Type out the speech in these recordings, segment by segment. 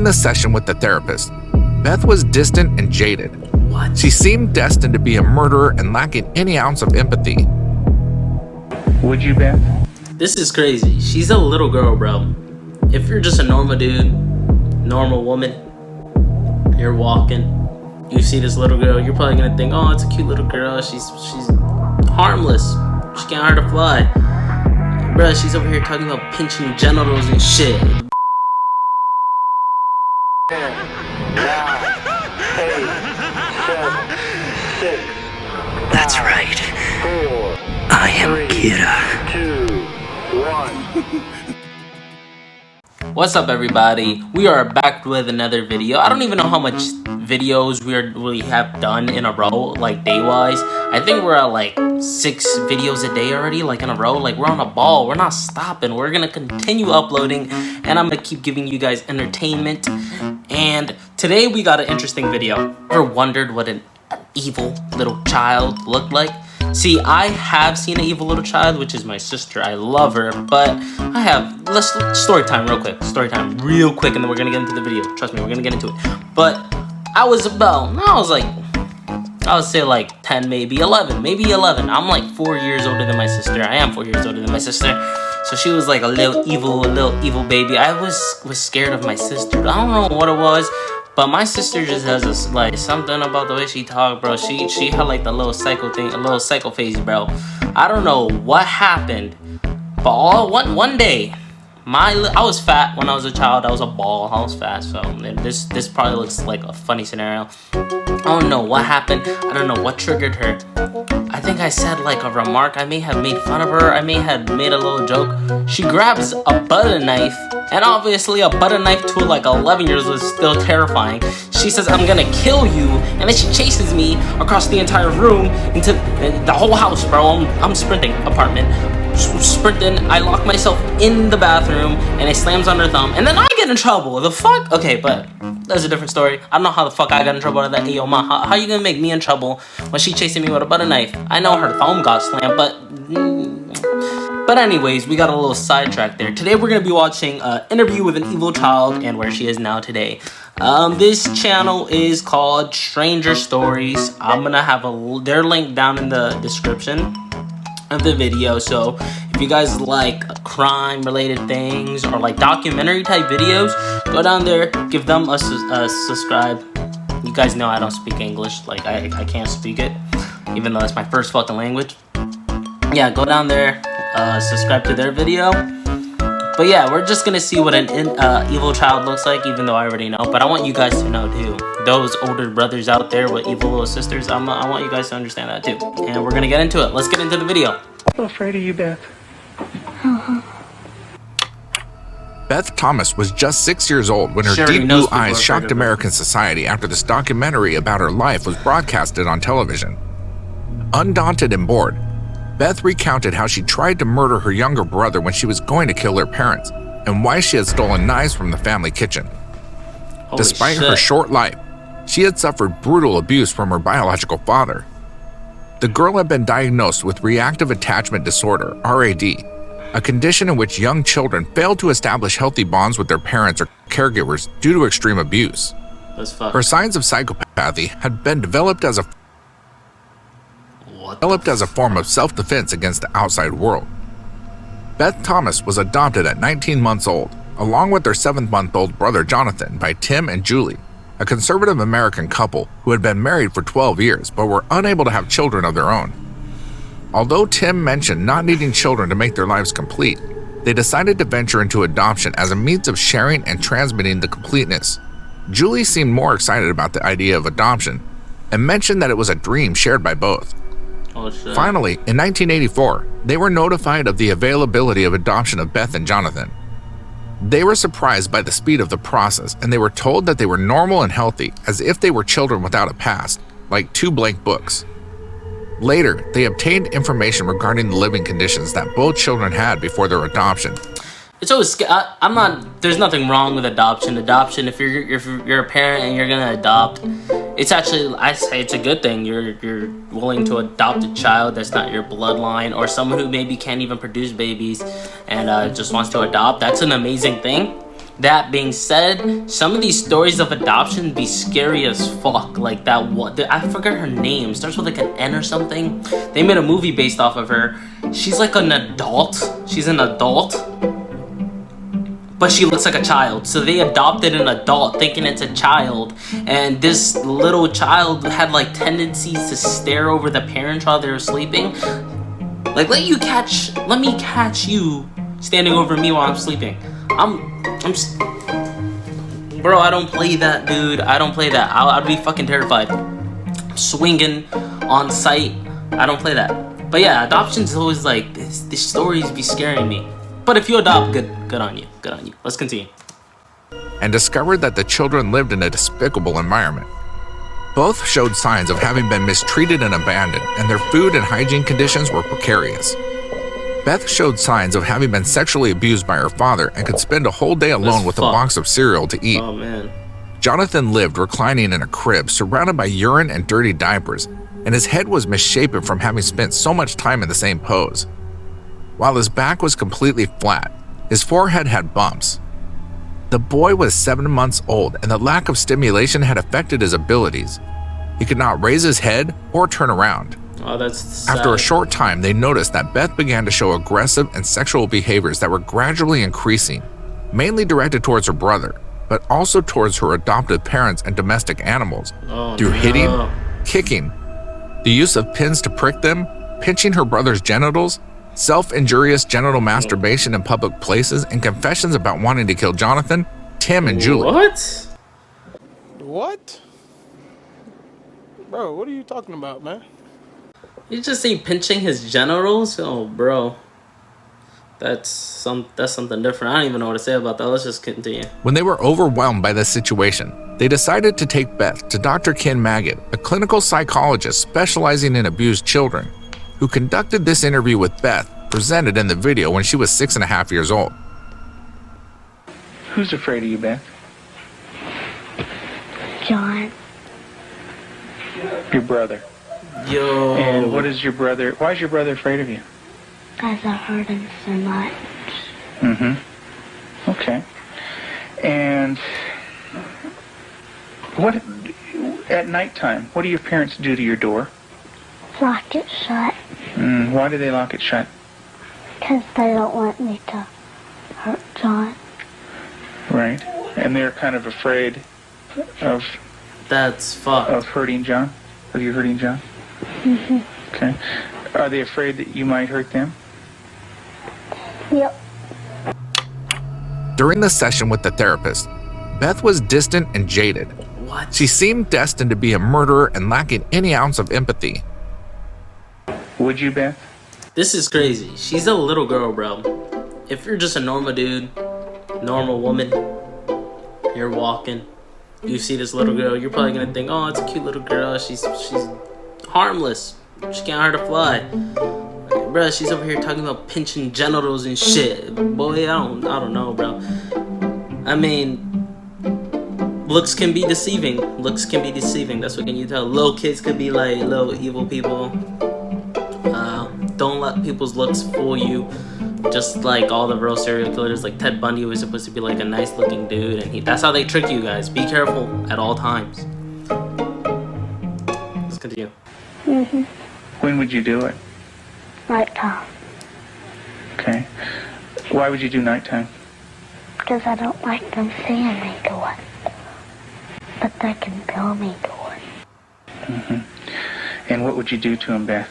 the session with the therapist, Beth was distant and jaded. What? She seemed destined to be a murderer and lacking any ounce of empathy. Would you, Beth? This is crazy. She's a little girl, bro. If you're just a normal dude, normal woman, you're walking, you see this little girl, you're probably gonna think, oh, it's a cute little girl. She's harmless. She can't hurt a fly. Bro, she's over here talking about pinching genitals and shit. 10, 9, 8, 7, 6. That's right. 4. I am Imkira. 2, 1. What's up, everybody? We are back with another video. I don't even know how much videos we have done in a row, like day-wise. I think we're at like 6 videos a day already, like in a row. Like, we're on a ball. We're not stopping. We're gonna continue uploading, and I'm gonna keep giving you guys entertainment. And today we got an interesting video. Ever wondered what an evil little child looked like? See, I have seen an evil little child, which is my sister. I love her, but I have... Let's story time real quick. Story time real quick, and then we're gonna get into the video. Trust me, we're gonna get into it. But I would say like 10, maybe 11. I'm like 4 years older than my sister. I am 4 years older than my sister. So she was like a little evil baby. I was scared of my sister. I don't know what it was, but my sister just has like something about the way she talked, bro. She had like the little psycho thing, a little psycho phase, bro. I don't know what happened, but one day, I was fat when I was a child. I was a ball. I was fat, so this probably looks like a funny scenario. I don't know what happened. I don't know what triggered her. I think I said like a remark. I may have made fun of her. I may have made a little joke. She grabs a butter knife, and obviously a butter knife to like 11 years old is still terrifying. She says, "I'm gonna kill you," and then she chases me across the entire room into the whole house, bro. I'm sprinting apartment. Sprinting, I lock myself in the bathroom, and it slams on her thumb, and then I get in trouble. The fuck? Okay, but that's a different story. I don't know how the fuck I got in trouble out of that. Hey, yo, ma, how you gonna make me in trouble when she chasing me with a butter knife? I know her thumb got slammed, but anyways, we got a little sidetrack there. Today we're gonna be watching an interview with an evil child and where she is now today. This channel is called Stranger Stories. I'm gonna have their link down in the description of the video. So if you guys like crime related things or like documentary type videos, go down there, give them a subscribe. You guys know I don't speak English, like I can't speak it, even though that's my first fucking language. Yeah, go down there, subscribe to their video. But yeah, we're just gonna see what an evil child looks like, even though I already know, but I want you guys to know too. Those older brothers out there with evil little sisters, I want you guys to understand that too. And we're gonna get into it. Let's get into the video. I'm afraid of you, Beth. Beth Thomas was just 6 years old when her deep blue eyes shocked American society after this documentary about her life was broadcasted on television. Undaunted and bored, Beth recounted how she tried to murder her younger brother when she was going to kill her parents, and why she had stolen knives from the family kitchen. Despite her short life, she had suffered brutal abuse from her biological father. The girl had been diagnosed with reactive attachment disorder, RAD, a condition in which young children fail to establish healthy bonds with their parents or caregivers due to extreme abuse. Her signs of psychopathy had been developed as a form of self-defense against the outside world. Beth Thomas was adopted at 19 months old, along with their 7-month-old brother Jonathan, by Tim and Julie, a conservative American couple who had been married for 12 years but were unable to have children of their own. Although Tim mentioned not needing children to make their lives complete, they decided to venture into adoption as a means of sharing and transmitting the completeness. Julie seemed more excited about the idea of adoption and mentioned that it was a dream shared by both. Finally, in 1984, they were notified of the availability of adoption of Beth and Jonathan. They were surprised by the speed of the process, and they were told that they were normal and healthy, as if they were children without a past, like 2 blank books. Later, they obtained information regarding the living conditions that both children had before their adoption. It's always, there's nothing wrong with adoption. If you're a parent and you're gonna adopt, it's actually, I say it's a good thing. You're willing to adopt a child that's not your bloodline, or someone who maybe can't even produce babies and just wants to adopt. That's an amazing thing. That being said, some of these stories of adoption be scary as fuck. Like that one, I forget her name. Starts with like an N or something. They made a movie based off of her. She's like an adult. She's an adult, but she looks like a child. So they adopted an adult thinking it's a child. And this little child had like tendencies to stare over the parents while they were sleeping. Like, let me catch you standing over me while I'm sleeping. Bro, I don't play that, dude. I don't play that. I'd be fucking terrified. Swinging on sight. I don't play that. But yeah, adoption's always like, these stories be scaring me. But if you adopt, good on you. Good on you. Let's continue. And discovered that the children lived in a despicable environment. Both showed signs of having been mistreated and abandoned, and their food and hygiene conditions were precarious. Beth showed signs of having been sexually abused by her father and could spend a whole day alone with a box of cereal to eat. Oh, man. Jonathan lived reclining in a crib surrounded by urine and dirty diapers, and his head was misshapen from having spent so much time in the same pose. While his back was completely flat, his forehead had bumps. The boy was 7 months old, and the lack of stimulation had affected his abilities. He could not raise his head or turn around. Oh, that's sad. After a short time, they noticed that Beth began to show aggressive and sexual behaviors that were gradually increasing, mainly directed towards her brother, but also towards her adoptive parents and domestic animals, through hitting, kicking, the use of pins to prick them, pinching her brother's genitals, self-injurious genital masturbation in public places, and confessions about wanting to kill Jonathan, Tim, and Julie. What? What? Bro, what are you talking about, man? You just say pinching his genitals? Oh, bro. That's something different. I don't even know what to say about that. Let's just continue. When they were overwhelmed by this situation, they decided to take Beth to Dr. Ken Maggot, a clinical psychologist specializing in abused children, who conducted this interview with Beth, presented in the video when she was 6.5 years old. Who's afraid of you, Beth? John. Your brother. Yo. And why is your brother afraid of you? Because I hurt him so much. Mm-hmm. Okay. And what, at nighttime, what do your parents do to your door? Lock it shut. Why do they lock it shut? Because they don't want me to hurt John. Right. And they're kind of afraid of... That's fucked. Of hurting John? Of you hurting John? Mm-hmm. Okay. Are they afraid that you might hurt them? Yep. During the session with the therapist, Beth was distant and jaded. What? She seemed destined to be a murderer and lacking any ounce of empathy. Would you, Beth? This is crazy. She's a little girl, bro. If you're just a normal dude, normal woman, you're walking, you see this little girl, you're probably gonna think, oh, it's a cute little girl. She's harmless. She can't hurt a fly. Bruh, she's over here talking about pinching genitals and shit. Boy, I don't know, bro. I mean, looks can be deceiving. Looks can be deceiving. That's what can you tell. Little kids could be like little evil people. Don't let people's looks fool you. Just like all the real serial killers, like Ted Bundy was supposed to be like a nice looking dude, and that's how they trick you guys. Be careful at all times. Let's continue. Mm-hmm. When would you do it? Nighttime. Okay. Why would you do nighttime? Because I don't like them seeing me do it. But they can feel me do it. Mm-hmm. And what would you do to him, Beth?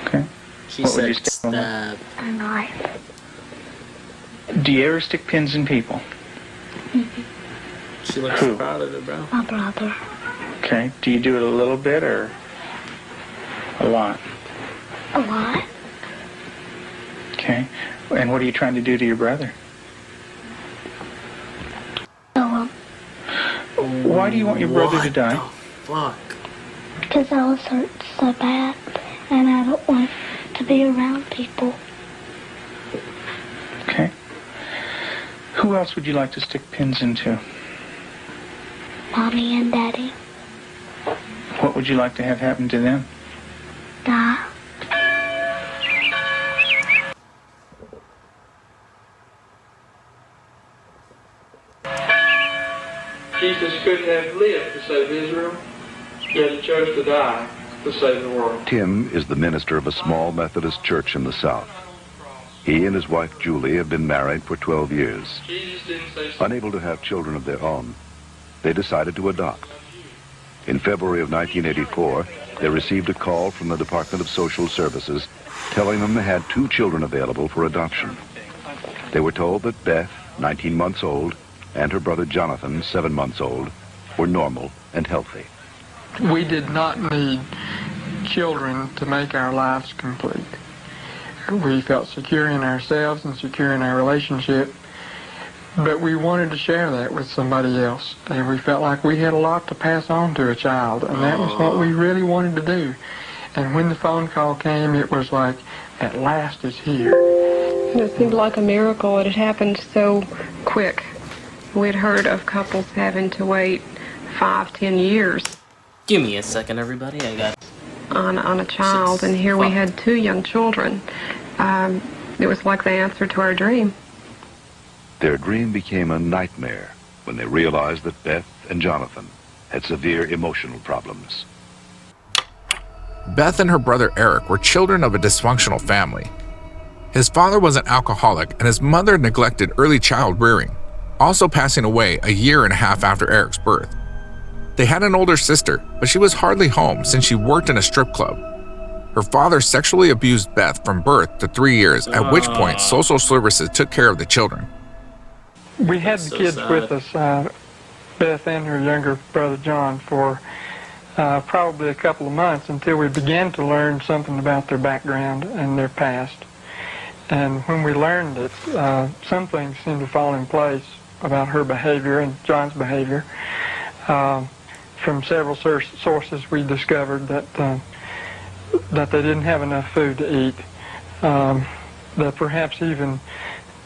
Okay. She What would you said stab him stab. A knife. Do you ever stick pins in people? She looks Who? proud of it, bro. My brother. Okay. Do you do it a little bit or a lot? A lot. Okay. And what are you trying to do to your brother? Kill him. Why do you want your brother to die? Fuck. Because I was hurt so bad. And I don't want to be around people. Okay. Who else would you like to stick pins into? Mommy and Daddy. What would you like to have happen to them? Die. Jesus couldn't have lived to save Israel, yet he chose to die to save the world. Tim is the minister of a small Methodist church in the South. He and his wife Julie have been married for 12 years. Jesus didn't say so. Unable to have children of their own, they decided to adopt. In February of 1984, they received a call from the Department of Social Services telling them they had 2 children available for adoption. They were told that Beth, 19 months old, and her brother Jonathan, 7 months old, were normal and healthy. We did not need children to make our lives complete. We felt secure in ourselves and secure in our relationship, but we wanted to share that with somebody else. And we felt like we had a lot to pass on to a child, and that was what we really wanted to do. And when the phone call came, it was like, at last it's here. It seemed like a miracle. It had happened so quick. We'd heard of couples having to wait 5-10 years. Give me a second, everybody. I got on a child, and here we had 2 young children. It was like the answer to our dream. Their dream became a nightmare when they realized that Beth and Jonathan had severe emotional problems. Beth and her brother Eric were children of a dysfunctional family. His father was an alcoholic and his mother neglected early child rearing, also passing away a year and a half after Eric's birth. They had an older sister, but she was hardly home since she worked in a strip club. Her father sexually abused Beth from birth to 3 years, at which point social services took care of the children. We had the kids with us, Beth and her younger brother John, for probably a couple of months until we began to learn something about their background and their past. And when we learned it, some things seemed to fall in place about her behavior and John's behavior. From several sources, we discovered that they didn't have enough food to eat. That perhaps even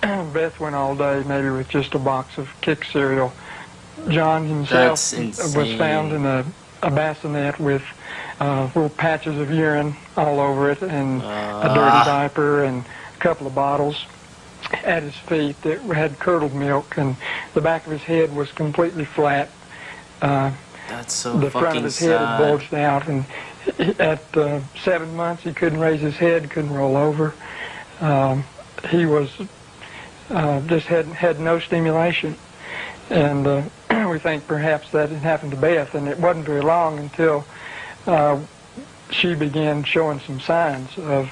Beth went all day maybe with just a box of Kick cereal. John himself was found in a bassinet with little patches of urine all over it and a dirty diaper and a couple of bottles at his feet that had curdled milk, and the back of his head was completely flat. That's so the front of his head had bulged out, and at 7 months he couldn't raise his head, couldn't roll over. He was just had no stimulation, and we think perhaps that had happened to Beth, and it wasn't very long until she began showing some signs of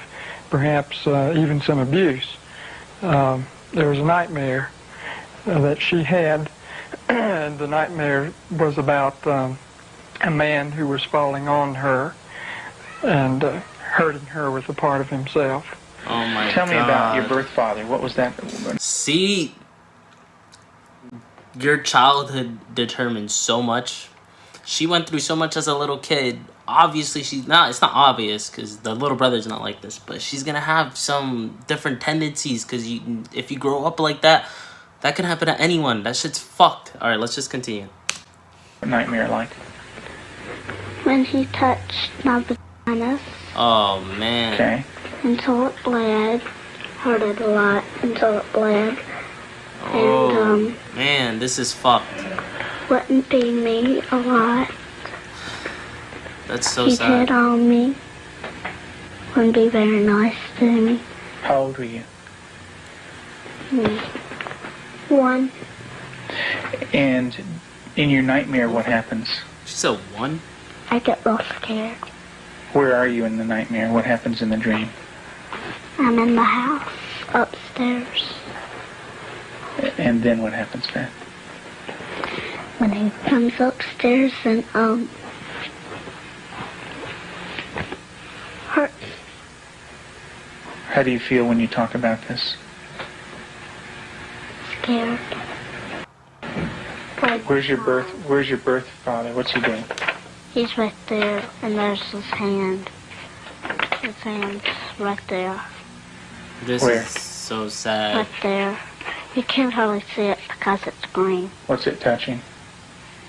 perhaps even some abuse. There was a nightmare that she had, and the nightmare was about a man who was falling on her and hurting her with a part of himself. Oh my God. Tell me about your birth father. What was that? See, your childhood determines so much. She went through so much as a little kid. Obviously, it's not obvious because the little brother's not like this, but she's going to have some different tendencies because if you grow up like that, that can happen to anyone. That shit's fucked. All right, let's just continue. Nightmare like? When he touched my vagina. Oh, man. Okay. Until it bled. Hurt it a lot until it bled. Oh, And, man, this is fucked. wouldn't feed me a lot. That's so He'd sad. hit on me. Wouldn't be very nice to me. How old were you? 1. And in your nightmare, what happens? She said 1? I get real scared. Where are you in the nightmare? What happens in the dream? I'm in the house, upstairs. And then what happens, Beth? When he comes upstairs and, hurts. How do you feel when you talk about this? Scared. Where's your birth father? What's he doing? He's right there, and there's his hand. His hand's right there. This Where? is so sad. Right there. You can't hardly see it because it's green. What's it touching?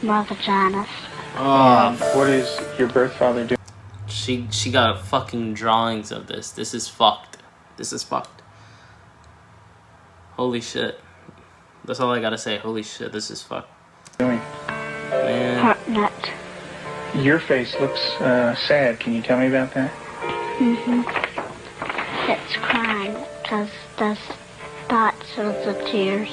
My vaginas. Oh, What is your birth father doing? she got fucking drawings of this. This is fucked. This is fucked. Holy shit. That's all I gotta say. Holy shit, this is fucked. Doing? man. Heart nut. Your face looks sad. Can you tell me about that? It's crying. Does dots of the tears.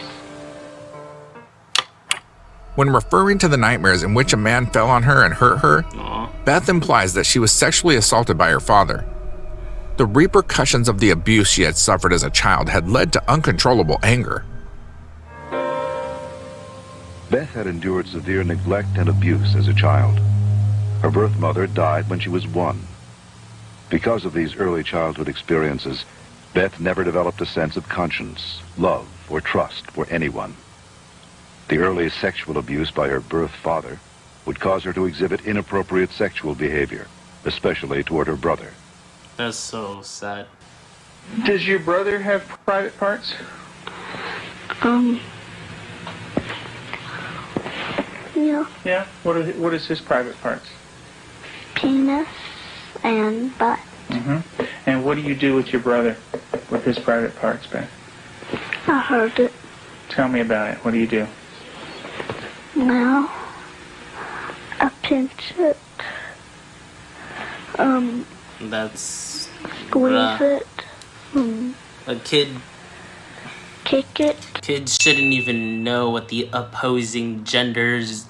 When referring to the nightmares in which a man fell on her and hurt her, Aw. Beth implies that she was sexually assaulted by her father. The repercussions of the abuse she had suffered as a child had led to uncontrollable anger. Beth had endured severe neglect and abuse as a child. Her birth mother died when she was 1. Because of these early childhood experiences, Beth never developed a sense of conscience, love, or trust for anyone. The early sexual abuse by her birth father would cause her to exhibit inappropriate sexual behavior, especially toward her brother. That's so sad. Does your brother have private parts? Yeah. Yeah. What is his private parts? Penis and butt. And what do you do with your brother with his private parts, Beth? I heard it. Tell me about it. What do you do? Now, I pinch it. That's Squeeze it. a kid. Kick it. Kids shouldn't even know what the opposing gender's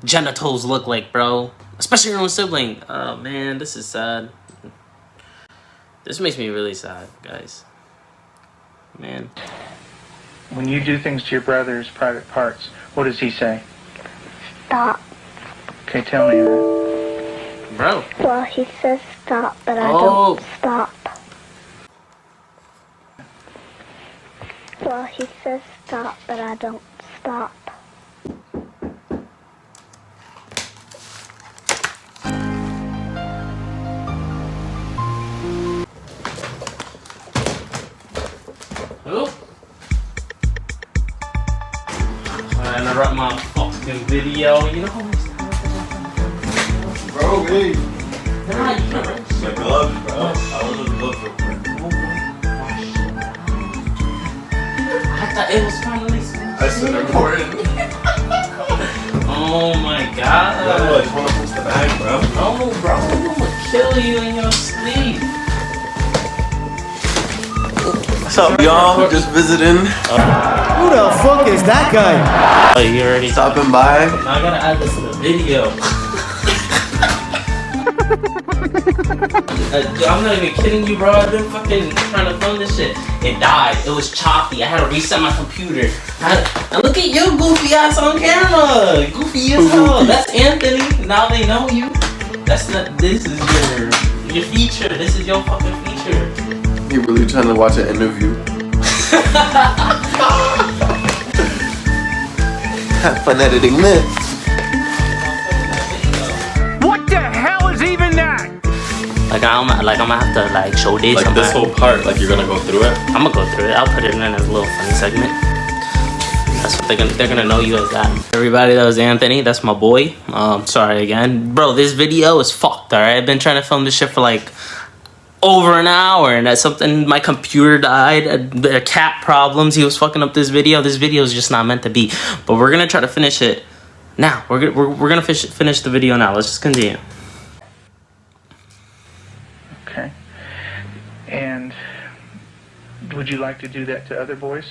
genitals look like, bro. Especially your own sibling. Oh man, this is sad. This makes me really sad, guys. Man. When you do things to your brother's private parts, what does he say? Stop. Okay, tell me that. Bro. Well, he says stop, but I Oh. don't stop. Well, he says stop, but I don't stop. Oh. I interrupt my fucking video, you know? Bro, hey. My gloves, bro. I was looking gloves real quick. I thought it was finally I said recording. Oh my god. I just want to push the bag, bro. No, bro, I'm gonna kill you in your sleep. What's up, y'all? Just visiting. Who the fuck is that guy? Oh, you already stopping by? Now I gotta add this to the video. I'm not even kidding you, bro. I've been fucking trying to film this shit. It died. It was choppy. I had to reset my computer. And look at your goofy ass on camera. Goofy as hell. That's Anthony. Now they know you. That's not. This is your feature. This is your fucking feature. You really trying to watch an interview? Have fun editing this. What the hell is even that? I'm gonna have to like show this. Like this whole part, like you're gonna go through it? I'm gonna go through it. I'll put it in as a little funny segment. That's what they're gonna know you as that. Everybody, that was Anthony. That's my boy. Sorry again, bro. This video is fucked. All right, I've been trying to film this shit for like over an hour, and that's something. My computer died. The cat problems. He was fucking up this video. This video is just not meant to be. But we're gonna try to finish it now. We're gonna finish the video now. Let's just continue. Okay. And would you like to do that to other boys?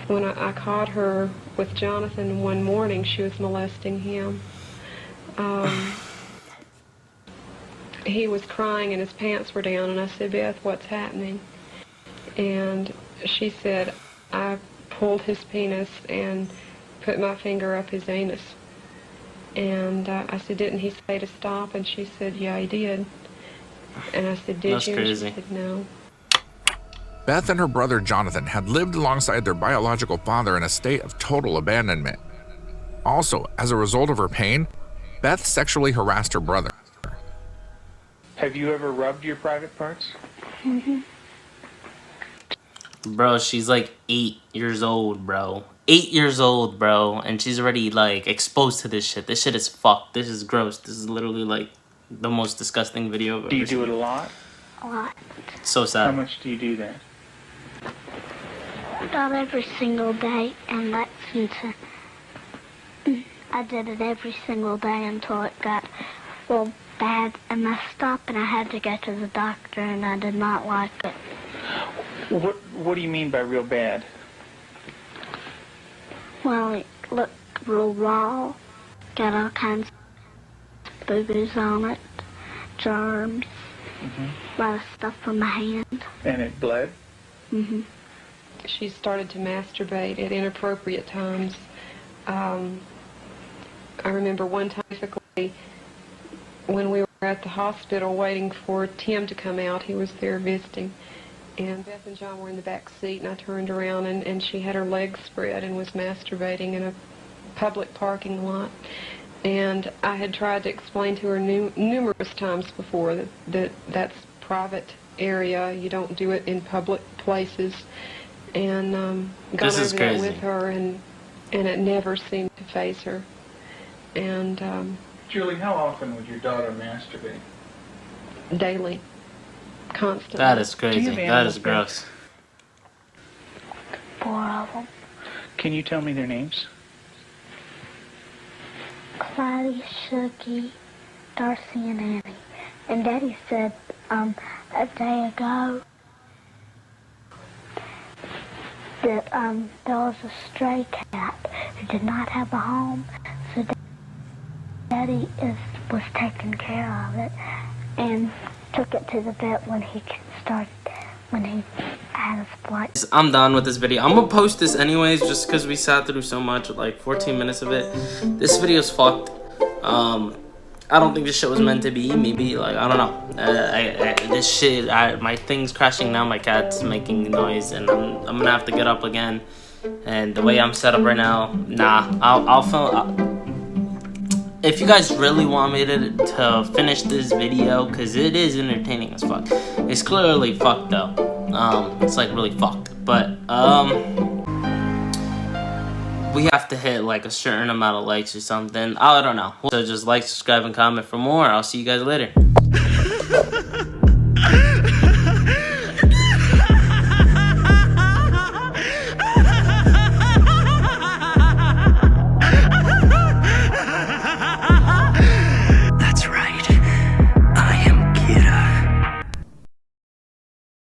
When I caught her with Jonathan one morning, she was molesting him. He was crying and his pants were down, and I said, Beth, what's happening? And she said, I pulled his penis and put my finger up his anus. And I said, didn't he say to stop? And she said, yeah, he did. And I said, did That's you? crazy. And she said, no. Beth and her brother Jonathan had lived alongside their biological father in a state of total abandonment. Also, as a result of her pain, Beth sexually harassed her brother. Have you ever rubbed your private parts? Bro, she's like 8 years old, bro. 8 years old, bro. And she's already like exposed to this shit. This shit is fucked. This is gross. This is literally like the most disgusting video I've ever Do you seen. do it a lot? A lot. So sad. How much do you do that? Not every single day in Lexington. I did it every single day until it got real bad and messed up, and I had to go to the doctor, and I did not like it. What do you mean by real bad? Well, it looked real raw, got all kinds of boo-boos on it, germs, a lot of stuff from my hand. And it bled? She started to masturbate at inappropriate times. I remember one time, specifically, when we were at the hospital waiting for Tim to come out. He was there visiting. And Beth and John were in the back seat, and I turned around, and she had her legs spread and was masturbating in a public parking lot. And I had tried to explain to her numerous times before that that's private area. You don't do it in public places. And gone over that with her, and it never seemed to faze her. And Julie, how often would your daughter masturbate? Daily. Constantly. That is crazy. That is gross. 4 of them. Can you tell me their names? Clyde, Shuggy, Darcy, and Annie. And Daddy said a day ago that there was a stray cat who did not have a home, so Daddy was taking care of it and took it to the vet when he had a flight. I'm done with this video. I'm gonna post this anyways just because we sat through so much, like 14 minutes of it. This video's fucked. I don't think this shit was meant to be. Maybe, like, I don't know. This shit, my thing's crashing now. My cat's making noise, and I'm gonna have to get up again. And the way I'm set up right now, nah. I'll film. If you guys really want me to finish this video, because it is entertaining as fuck. It's clearly fucked though. It's like really fucked. But we have to hit like a certain amount of likes or something. I don't know. So just like, subscribe, and comment for more. I'll see you guys later.